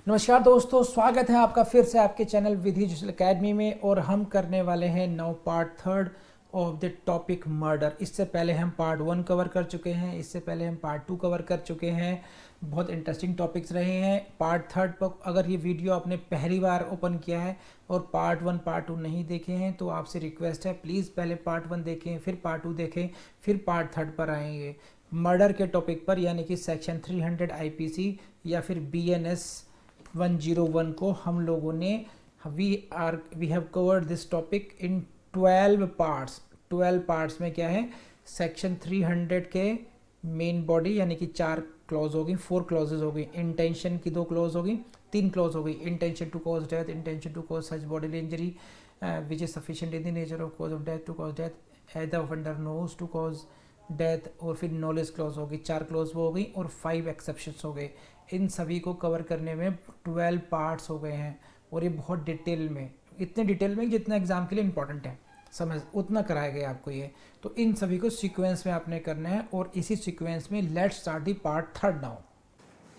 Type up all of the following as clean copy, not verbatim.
नमस्कार दोस्तों, स्वागत है आपका फिर से आपके चैनल विधि जुसल अकेडमी में। और हम करने वाले हैं now part third of the topic murder. इससे पहले हम पार्ट 1 कवर कर चुके हैं, इससे पहले हम पार्ट 2 कवर कर चुके हैं। बहुत इंटरेस्टिंग टॉपिक्स रहे हैं। पार्ट थर्ड पर अगर ये वीडियो आपने पहली बार ओपन किया है और पार्ट 1 पार्ट 2 नहीं देखे हैं तो आपसे रिक्वेस्ट है, प्लीज़ पहले पार्ट 1 देखें, फिर पार्ट 2 देखें, फिर पार्ट थर्ड पर आएंगे मर्डर के टॉपिक पर, यानी कि सेक्शन 300 आईपीसी या फिर BNS 101 को हम लोगों ने we have covered this topic in 12 parts. 12 parts में क्या है, सेक्शन 300 के मेन बॉडी यानी कि 4 क्लॉज होगी, 4 क्लॉजेज होगी। इंटेंशन की 2 क्लॉज होगी, 3 क्लॉज होगी। Intention to cause death, intention to cause such bodily injury which is sufficient in the nature of cause of death to cause death as the offender knows to cause death. और फिर knowledge clause होगी, 4 clause वो हो गई और 5 exceptions हो गए। इन सभी को कवर करने में 12 पार्ट्स हो गए हैं और ये बहुत डिटेल में, इतने डिटेल में जितना एग्जाम के लिए इंपॉर्टेंट है, समझ उतना कराया गया आपको ये। तो इन सभी को सीक्वेंस में आपने करना है और इसी सीक्वेंस में let's start the part third now.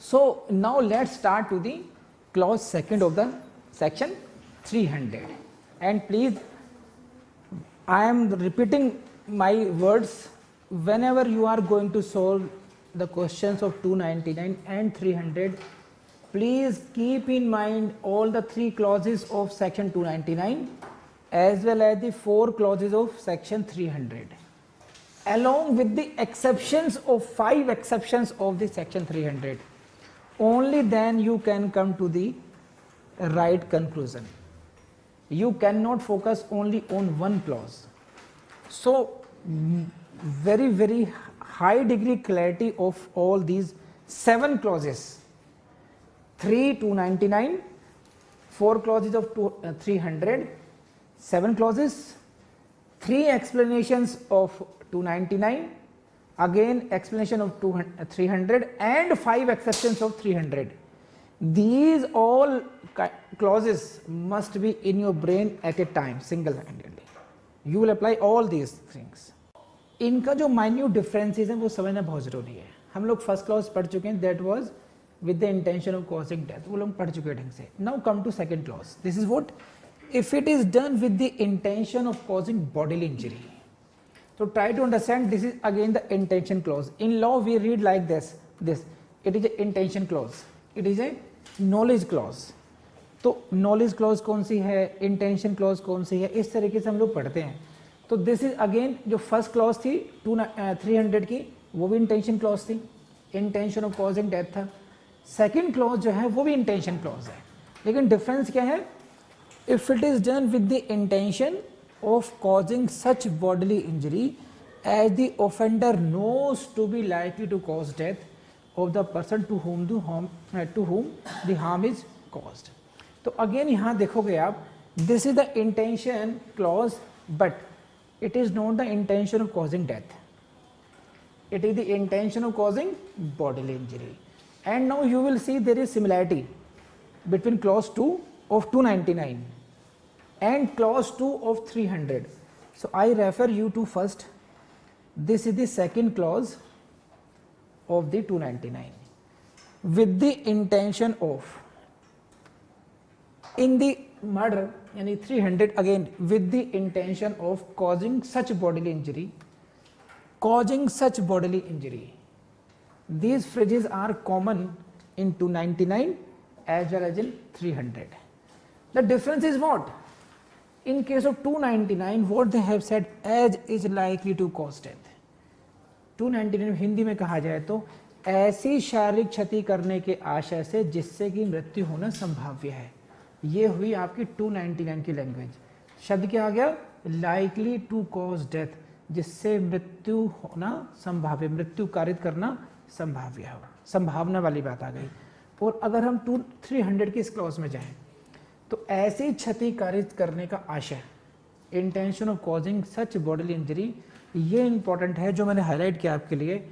So now let's start to the clause second of the section 300 and please I am repeating my words whenever you are going to solve the questions of 299 and 300, please keep in mind all the 3 clauses of section 299 as well as the 4 clauses of section 300 along with the exceptions of 5 exceptions of the section 300. Only then you can come to the right conclusion. You cannot focus only on one clause. So very high degree clarity of all these 7 clauses, 3 299, 4 clauses of 300, 7 clauses, 3 explanations of 299, again explanation of 300 and 5 exceptions of 300. These all clauses must be in your brain at a time, single-handedly. You will apply all these things. इनका जो minute differences हैं वो समझना बहुत ज़रूरी है। हम लोग फर्स्ट क्लॉज पढ़ चुके हैं, that was with the intention of causing death, वो लोग पढ़ चुके हैं ढंग से। Now come to second clause, this is what if it is done with the intention of causing bodily injury. तो try to understand, this is again the intention clause. In law we read like this it is a intention clause, it is a knowledge clause. तो knowledge clause कौन सी है, intention clause कौन सी है, इस तरीके से हम लोग पढ़ते हैं। तो दिस इज अगेन जो फर्स्ट क्लॉज थी 300 की, वो भी इंटेंशन क्लॉज थी, इंटेंशन ऑफ कॉजिंग डेथ था। सेकंड क्लॉज जो है वो भी इंटेंशन क्लॉज है, लेकिन डिफरेंस क्या है, if it is done with the intention of causing such bodily injury as the offender knows to be likely to cause death of the person to whom the harm is caused. तो again यहाँ देखोगे आप, this is the intention clause but it is not the intention of causing death, it is the intention of causing bodily injury. And now you will see there is similarity between clause 2 of 299 and clause 2 of 300. So I refer you to first, this is the second clause of the 299, with the intention of, in the murder यानी 300 again with the intention of causing such bodily injury, causing such bodily injury. These phrases are common in 299 as well as in 300. The difference is what, in case of 299 what they have said as is likely to cause death. 299 Hindi में कहा जाए तो ऐसी शारीरिक क्षति करने के आशय से जिससे कि मृत्यु होना संभाव्य है। ये हुई आपकी 299 की लैंग्वेज। शब्द क्या आ गया, लाइकली टू कॉज डेथ, जिससे मृत्यु होना संभाव्य, मृत्यु कारित करना संभाव्य हो, संभावना वाली बात आ गई। और अगर हम 300 की इस क्लॉज में जाएं तो ऐसी क्षति कारित करने का आशय, intention of causing such bodily injury, ये इंपॉर्टेंट है जो मैंने हाईलाइट किया आपके लिए।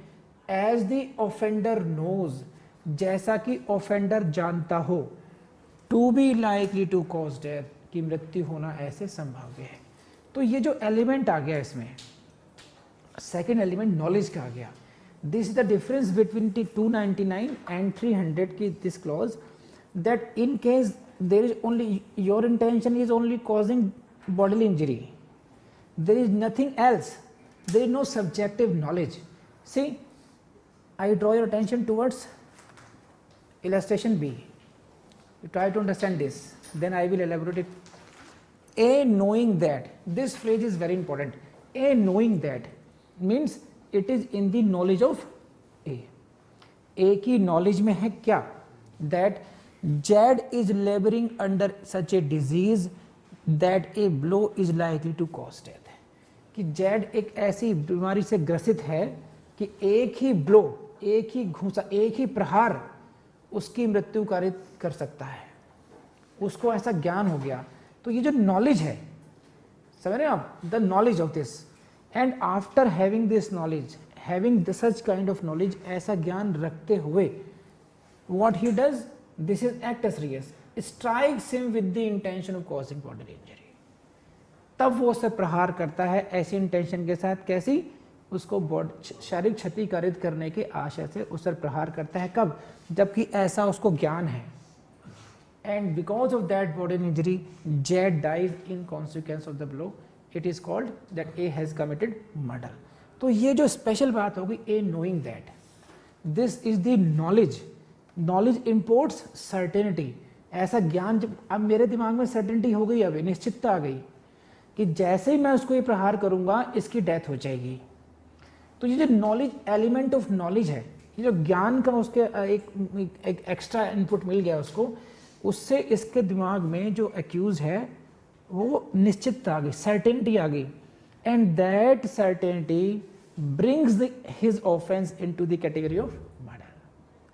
एज द ऑफेंडर नोज, जैसा कि ऑफेंडर जानता हो, to be likely to cause death, की मृत्यु होना ऐसे संभाव्य है। तो ये जो एलिमेंट आ गया इसमें, सेकेंड एलिमेंट नॉलेज का आ गया। This is the difference between 299 and 300 की this clause. that in case there is only your intention is only causing bodily injury, there is nothing else, there is no subjective knowledge. See, I draw your attention towards illustration B. You try to understand this, then I will elaborate it. A knowing that, this phrase is very important. A knowing that means it is in the knowledge of A. A की knowledge में है क्या? That Z is laboring under such a disease that a blow is likely to cause death. कि Z एक ऐसी बीमारी से ग्रसित है कि एक ही ब्लो, एक ही घूंसा, एक ही प्रहार उसकी मृत्यु कारित कर सकता है. उसको ऐसा ज्ञान हो गया. तो ये जो नॉलेज है, समझ रहे हैं आप, the knowledge of this, and after having this knowledge, having such kind of knowledge, ऐसा ज्ञान रखते हुए, what he does, this is actus reus, strikes him with the intention of causing bodily injury. तब वो उसे प्रहार करता है ऐसी इंटेंशन के साथ. कैसी? उसको शारीरिक क्षति कारित करने के आशय से उस पर प्रहार करता है. कब? जबकि ऐसा उसको ज्ञान है. And because of that bodily injury, Z dies in consequence of the blow. It is called that A has committed murder. तो ये जो स्पेशल बात होगी, A knowing that, this is the knowledge. Knowledge imports certainty. ऐसा ज्ञान जब अब मेरे दिमाग में certainty हो गई, अभी निश्चितता आ गई कि जैसे ही मैं उसको ये प्रहार करूंगा इसकी डेथ हो जाएगी. तो ये जो नॉलेज, एलिमेंट ऑफ नॉलेज है, ये जो ज्ञान का उसके एक एक्स्ट्रा इनपुट मिल गया उसको, उससे इसके दिमाग में जो एक्यूज है वो निश्चितता आ गई, सर्टेनिटी आ गई. And that certainty brings his offence into the category of murder.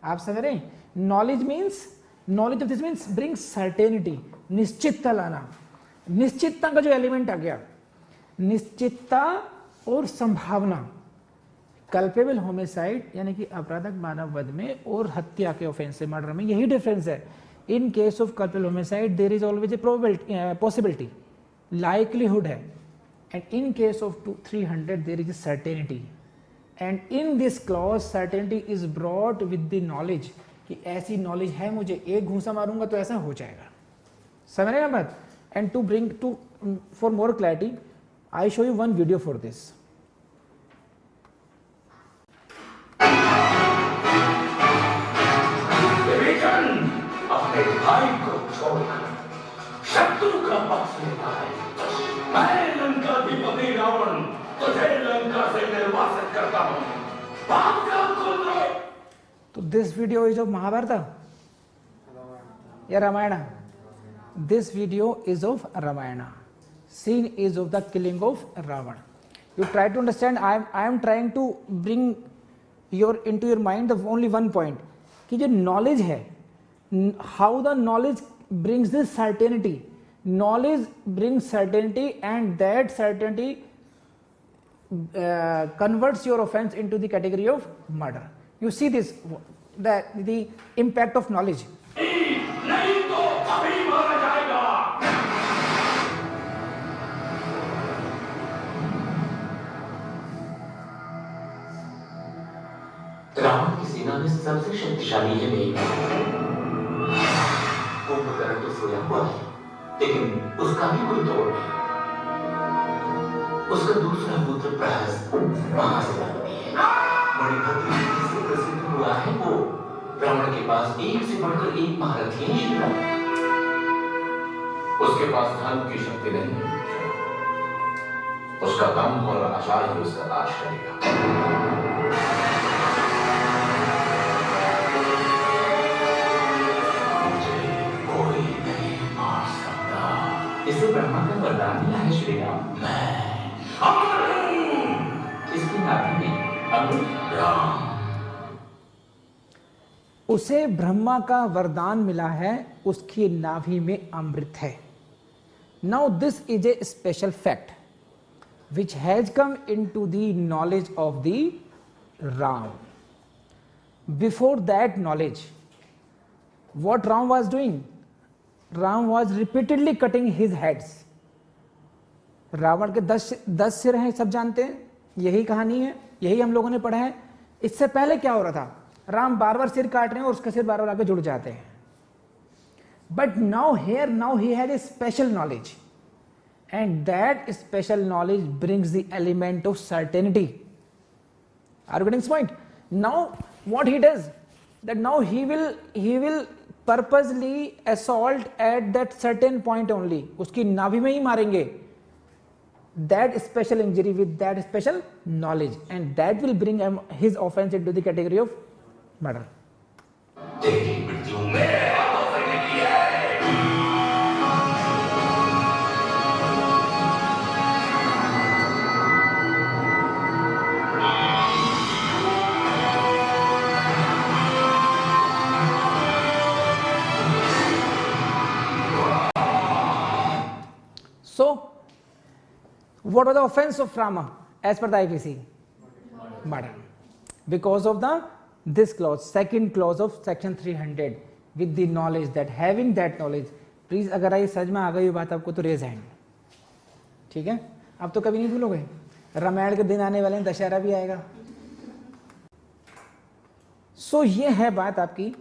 आप समझ रहे हैं? Knowledge means, knowledge of this means brings certainty, निश्चितता लाना. निश्चितता का जो एलिमेंट आ गया, निश्चितता और संभावना. कल्पेबल होमिसाइड यानी कि अपराधक मानव वध में और हत्या के ऑफेंस से, मर्डर में यही डिफरेंस है. In case of culpable homicide, there is always a possibility, likelihood है, and in case of 300 there is a certainty. And in this clause, certainty is brought with the knowledge कि ऐसी knowledge है, मुझे एक घूंसा मारूंगा तो ऐसा हो जाएगा. समझ रहे हैं बात? And to bring to for more clarity, I show you one video for this. अपने भाई को छोड़कर शत्रु का पक्ष लेता है. मैं लंकाधिपति रावण तुझे लंका से निर्वासित करता हूं. पाप का कुल. तो this video is of Mahabharata या Ramayana? This video is of Ramayana. Scene is of the killing of Ravana. You try to understand. I am trying to bring your into your mind the only one point कि जो knowledge है, how the knowledge brings this certainty. Knowledge brings certainty, and that certainty converts your offense into the category of murder. You see this, the impact of knowledge. नहीं तो अभी मारा जाएगा. रावण की सेना में सबसे शक्तिशाली है मेघनाद. कुंभकर्ण तो सोया हुआ है, लेकिन उसका भी कोई तोड़ नहीं. उसका दूसरा पुत्र प्रहस्त महासेनापति है. मणिभद्र जिससे प्रसिद्ध हुआ है वो रावण के पास एक से बढ़कर एक महारथी है. उसके पास धन की शक्ति नहीं है. उसका दम और आचार ही उसका नाश करेगा. इसे ब्रह्मा का वरदान मिला है श्री राम. मैं अमर हूं. इसकी नाभि में अमृत राम. उसे ब्रह्मा का वरदान मिला है, उसकी नाभि में अमृत है. Now this is a special fact which has come into the knowledge of the Ram. Before that knowledge, what Ram was doing? Ram was repeatedly cutting his heads. Ravan के 10 सिर हैं, सब जानते हैं, यही कहानी है, यही हम लोगों ने पढ़ा है. इससे पहले क्या हो रहा था? राम बार बार सिर काट रहे हैं और उसके सिर बार बार आके जुड़ जाते हैं. but now he had a special knowledge, and that special knowledge brings the element of certainty. Are you getting this point? Now what he does, that now he will purposely assault at that certain point only, उसकी नाभि में ही मारेंगे, that special injury with that special knowledge, and that will bring his offense into the category of murder. So, what was the offense of Rama as per the IPC? Murder. Because of this clause, second clause of section 300, with the knowledge that, having that knowledge. Please अगर ये समझ में आ गई बात आपको तो raise hand, ठीक है? आप तो कभी नहीं भूलोगे, रामायण के दिन आने वाले हैं, दशहरा भी आएगा. सो ये है बात आपकी.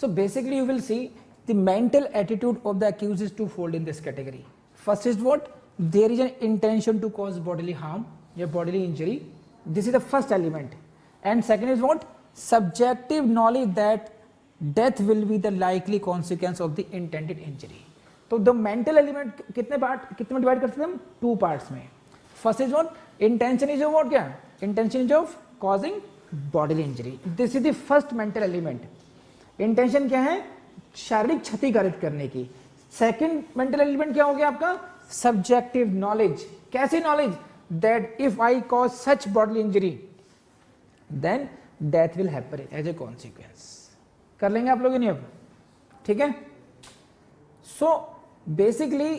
So basically you will C the mental attitude of the accused is twofold in this category. First is what? There is an intention to cause bodily harm or bodily injury. This is the first element. And second is what? Subjective knowledge that death will be the likely consequence of the intended injury. तो the mental element कितने में divide करते हैं हम? 2 parts में. First is what? Intention is of what? क्या? Intention is of causing bodily injury. This is the first mental element. Intention क्या है? शारीरिक क्षति कारित करने की. सेकेंड मेंटल एलिमेंट क्या हो गया आपका? Subjective knowledge. कैसी knowledge? That if I cause such bodily injury then death will happen as a consequence. कर लेंगे आप लोग नहीं अब, ठीक है? सो बेसिकली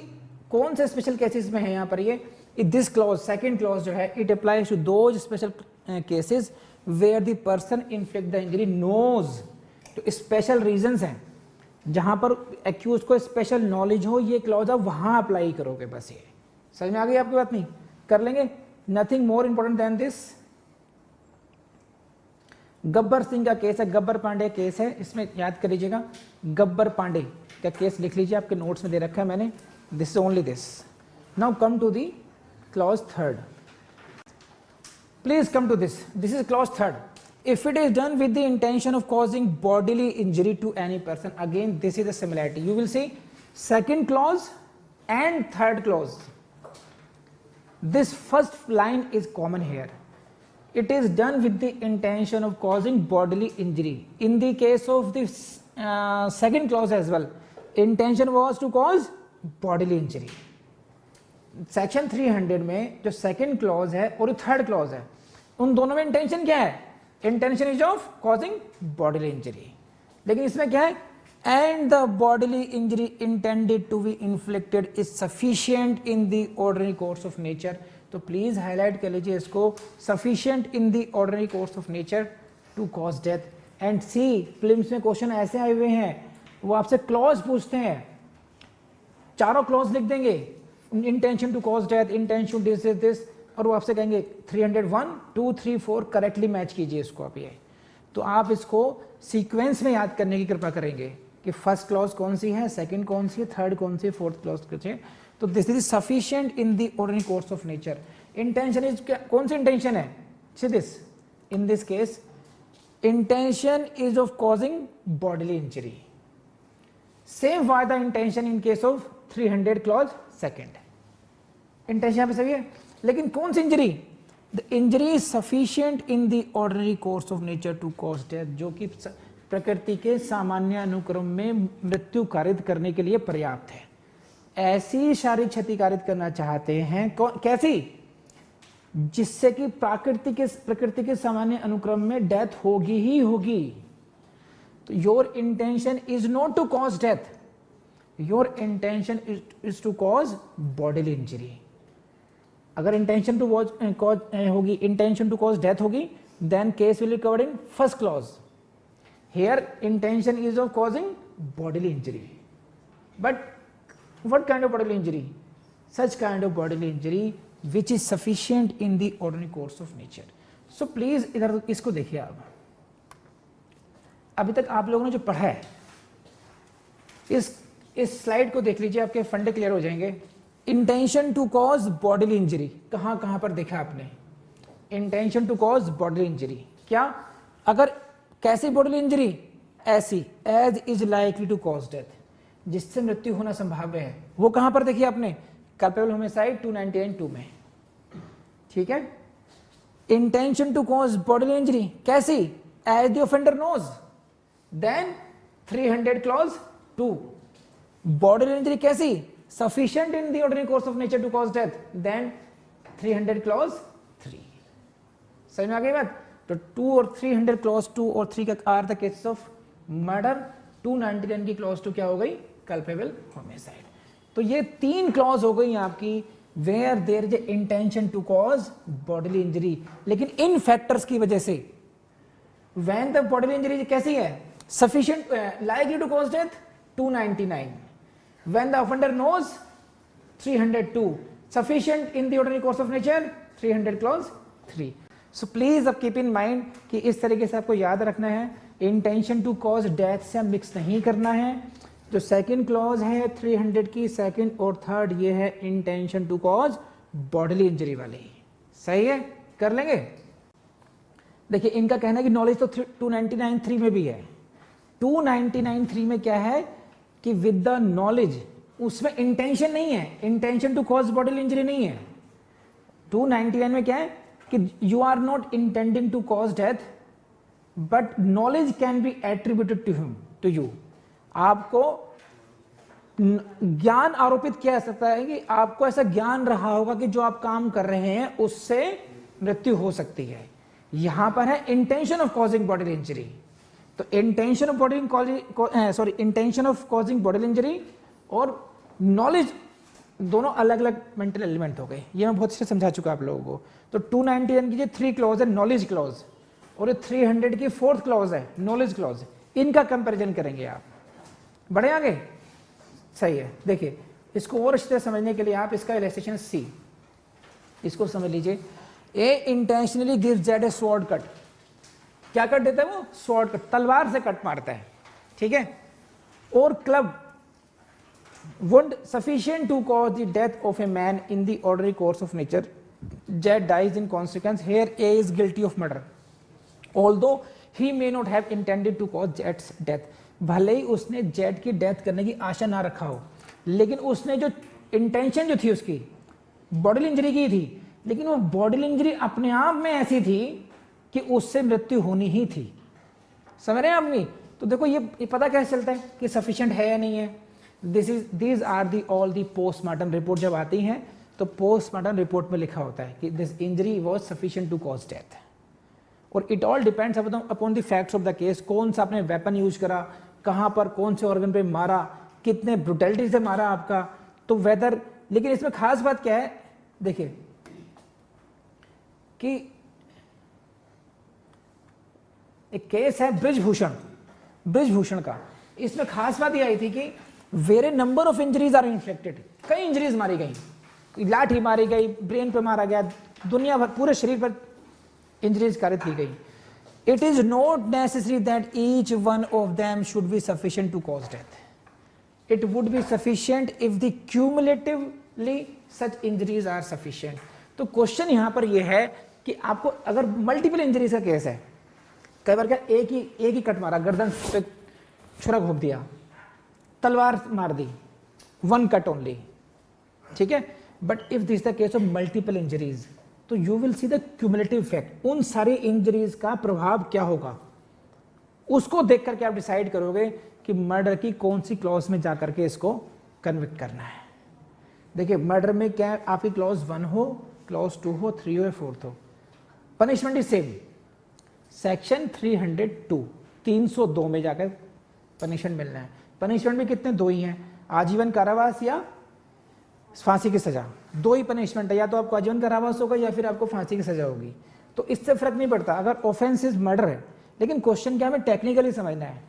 कौन से स्पेशल केसेस में है यहां पर ये? दिस क्लॉज, सेकेंड क्लॉज जो है, it applies to those special cases where the person inflict the injury knows. तो स्पेशल रीजंस हैं जहां पर एक्यूज को स्पेशल नॉलेज हो, ये क्लॉज आप वहां अप्लाई करोगे. बस ये समझ में आ गई आपकी बात? नहीं कर लेंगे. Nothing more important than this. Gabbar Singh का केस है, गब्बर पांडे केस है, इसमें याद कर लीजिएगा. गब्बर पांडे का केस लिख लीजिए, आपके नोट्स में दे रखा है मैंने. This is only this. Now come to the clause third. Please come to this. This is clause third. If it is done with the intention of causing bodily injury to any person, again this is the similarity. You will see second clause and third clause. This first line is common here. It is done with the intention of causing bodily injury. In the case of the second clause as well, intention was to cause bodily injury. Section 300 में जो second clause है और third clause है, उन दोनों में intention क्या है? Intention is of causing bodily injury. लेकिन इसमें क्या है? And the bodily injury intended to be inflicted is sufficient in the ordinary course of nature. तो प्लीज हाईलाइट कर लीजिए इसको, sufficient in the ordinary course of nature to cause death. And see prelims में question ऐसे आए हुए हैं, वो आपसे क्लॉज पूछते हैं, चारों क्लॉज लिख देंगे, intention to cause death, intention this is this, और वो आपसे कहेंगे 301, 2, 3, 4 करेक्टली मैच कीजिए इसको आप. ये तो आप इसको सीक्वेंस में याद करने की कृपा करेंगे कि फर्स्ट क्लॉज कौन सी है, सेकंड कौन सी है, थर्ड कौन सी है, फोर्थ क्लॉज कौन सी है. तो this is sufficient in the ordinary course of nature. Intention is कौन सी इंटेंशन है? See this, in this case intention is of causing bodily injury. Same was the intention in case of 300 clause second. Intention यहाँ पे सही है, लेकिन कौन सी injury? The injury is sufficient in the ordinary course of nature to cause death, जो कि प्रकृति के सामान्य अनुक्रम में मृत्यु कारित करने के लिए पर्याप्त है. ऐसी शारीरिक क्षति कारित करना चाहते हैं, कैसी? जिससे कि प्रकृति के सामान्य अनुक्रम में डेथ होगी ही होगी. तो your intention is not to cause death, your intention is to cause bodily injury. अगर इंटेंशन टू कॉज होगी, इंटेंशन टू कॉज डेथ होगी, then case will be covered in first clause. Here intention is of causing bodily injury. But what kind of bodily injury? Such kind of bodily injury which is sufficient in the ordinary course of nature. So please इधर इसको देखिए आप. अभी तक आप लोगों ने जो पढ़ा है इस स्लाइड को देख लीजिए, आपके फंडे क्लियर हो जाएंगे। Intention to cause bodily injury, कहां पर देखा आपने? Intention to cause bodily injury, क्या अगर कैसी बॉडीली इंजरी? ऐसी, as is likely to cause death, जिससे मृत्यु होना संभाव्य है। वो कहां पर देखी आपने? कल्पेबल होमिसाइड 299(2) में, ठीक है। Intention to cause bodily injury कैसी? As the offender knows, then 300 clause 2। Bodily injury कैसी? Sufficient in the ordinary course of nature to cause death, then 300 clause 3। समझ में आ गई बात? तो 2 और 300 क्लॉज 2 और 3 का are the cases of murder. 299 की क्लॉज 2 क्या हो गई? Culpable homicide. तो ये 3 क्लॉज हो गई आपकी where there is intention to cause bodily injury, लेकिन इन फैक्टर्स की वजह से। व्हेन द बॉडीली इंजरी कैसी है? Sufficient, likely to cause death 299, when the offender knows 302, sufficient in the ordinary course of nature 300 clause 3। So please अब keep in mind कि इस तरीके से आपको याद रखना है, इंटेंशन टू कॉज डेथ से हम मिक्स नहीं करना है। जो सेकंड क्लॉज है 300 की, सेकंड और थर्ड, ये है intention to cause bodily injury वाली। सही है, कर लेंगे। देखिए इनका कहना है कि नॉलेज तो 299(3) में भी है। 299(3) में क्या है कि विद द नॉलेज, उसमें इंटेंशन नहीं है, intention to cause bodily injury नहीं है। 299 में क्या है कि you are not intending to cause death, but knowledge can be attributed to him, to you. आपको ज्ञान आरोपित किया जा सकता है कि आपको ऐसा ज्ञान रहा होगा कि जो आप काम कर रहे हैं उससे मृत्यु हो सकती है। यहां पर है intention of causing bodily injury. तो intention of causing bodily injury और नॉलेज दोनों अलग अलग मेंटल एलिमेंट हो गए। ये मैं बहुत अच्छे समझा चुका आप लोगों को। तो 299 की जो 3 क्लॉज है नॉलेज क्लॉज, और ये 300 की 4th क्लॉज है नॉलेज क्लॉज। इनका कंपैरिजन करेंगे आप। बढ़े आगे? सही है। देखिए इसको और अच्छी तरह समझने के लिए आप इसका इलस्ट्रेशन सी, इसको समझ लीजिए। A intentionally gives Z a sword cut. क्या कट देता है वो? स्वॉर्ड कट, तलवार से कट मारता है, ठीक है। और club would sufficient to cause the death of a man in the ordinary course of nature, Z dies in consequence, here A is guilty of murder although he may not have intended to cause जेड्स death. भले ही उसने Z की death करने की आशा ना रखा हो, लेकिन उसने जो इंटेंशन जो थी उसकी बॉडीली इंजरी की थी, लेकिन वो बॉडीली इंजरी अपने आप में ऐसी थी कि उससे मृत्यु होनी ही थी। समझ रहे हैं आपने? तो देखो ये पता कैसे चलता है कि सफिशिएंट है या नहीं है? These are the all the postmortem report जब आती हैं तो पोस्टमार्टम रिपोर्ट में लिखा होता है कि this injury was sufficient to cause death. और it all depends upon the facts of the case. कौन सा आपने वेपन यूज करा, कहां पर, कौन से ऑर्गन पे मारा, कितने ब्रुटैलिटी से मारा आपका, तो वेदर। लेकिन इसमें खास बात क्या है, देखिए कि एक केस है ब्रिजभूषण का। इसमें खास बात यह आई थी कि were number of injuries are inflicted. कई इंजरीज मारी गई, लाठी मारी गई, ब्रेन पे मारा गया, दुनिया भर पूरे शरीर पर इंजरीज कारित की गई। It is not necessary that each one of them should be sufficient to cause death. It would be sufficient if the cumulatively such injuries are sufficient. तो क्वेश्चन यहां पर यह है कि आपको अगर मल्टीपल इंजरीज का केस है, कई बार क्या एक ही कट मारा, गर्दन पे छुरा घोंप दिया, तलवार मार दी, 1 कट ओनली, ठीक है। But if this the case of multiple injuries, तो you will see the cumulative effect. उन सारी इंजरीज का प्रभाव क्या होगा, उसको देख करके आप डिसाइड करोगे कि मर्डर की कौन सी क्लॉज में जाकर के इसको कन्विक्ट करना है। देखिए मर्डर में क्या आपकी क्लॉज 1 हो, क्लॉज 2 हो, 3 हो या 4th हो, पनिशमेंट इज सेम। सेक्शन 302 302 में जाकर पनिशमेंट मिलना है। पनिशमेंट भी कितने? 2 ही हैं, आजीवन कारावास या फांसी की सजा। 2 ही पनिशमेंट है, या तो आपको आजीवन कारावास होगा या फिर आपको फांसी की सजा होगी। तो इससे फर्क नहीं पड़ता अगर ऑफेंस इज मर्डर है। लेकिन क्वेश्चन क्या हमें टेक्निकली समझना है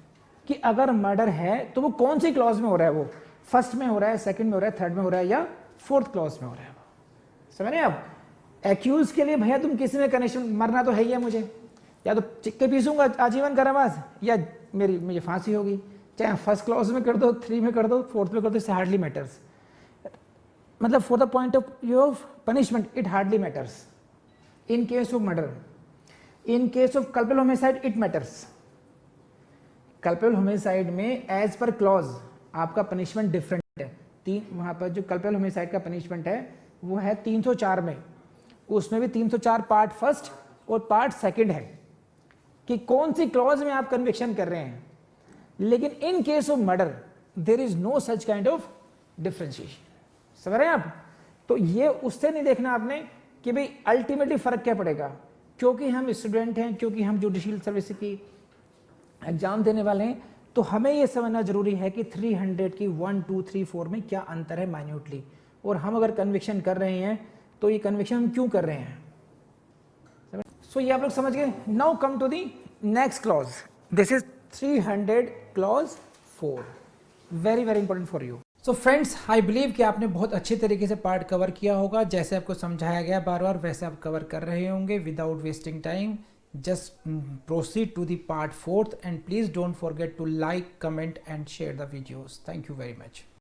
कि अगर मर्डर है तो वो कौन सी क्लॉज में हो रहा है, वो फर्स्ट में हो रहा है, सेकंड में हो रहा है, थर्ड में हो रहा है या 4th क्लॉज में हो रहा है। समझ रहे हैं आप? एक्यूज के लिए भैया तुम किसी में कनेक्शन, मरना तो है ही है मुझे, या तो चिक्के पीसूंगा आजीवन कारावास या मेरी मुझे फांसी होगी। चाहे फर्स्ट क्लॉज में कर दो, 3 में कर दो, 4th में कर दो, हार्डली मैटर्स। मतलब for the point of view of punishment it hardly matters. In case of murder, in case of culpable homicide it matters. Culpable homicide में एज पर क्लॉज आपका पनिशमेंट डिफरेंट है। वहां पर जो कल्पेबल होमिसाइड का punishment है वो है 304 में, उसमें भी 304 पार्ट फर्स्ट और पार्ट सेकंड है कि कौन सी क्लॉज में आप कन्विक्शन कर रहे हैं। लेकिन in case of murder there is no such kind of differentiation. समझ रहे हैं आप? तो ये उससे नहीं देखना आपने कि भाई अल्टीमेटली फर्क क्या पड़ेगा, क्योंकि हम स्टूडेंट हैं, क्योंकि हम जुडिशियल सर्विस की एग्जाम देने वाले हैं, तो हमें यह समझना जरूरी है कि 300 की 1, 2, 3, 4 में क्या अंतर है माइन्यूटली। और हम अगर कन्विक्शन कर रहे हैं तो ये कन्विक्शन हम क्यों कर रहे हैं। सो ये आप लोग समझ गए। Now come to the next clause. This is 300 clause 4, very very important for you. So friends, I believe कि आपने बहुत अच्छे तरीके से पार्ट कवर किया होगा। जैसे आपको समझाया गया बार बार वैसे आप कवर कर रहे होंगे without wasting time. Just proceed to the part 4th and please don't forget to like, comment and share the videos. Thank you very much.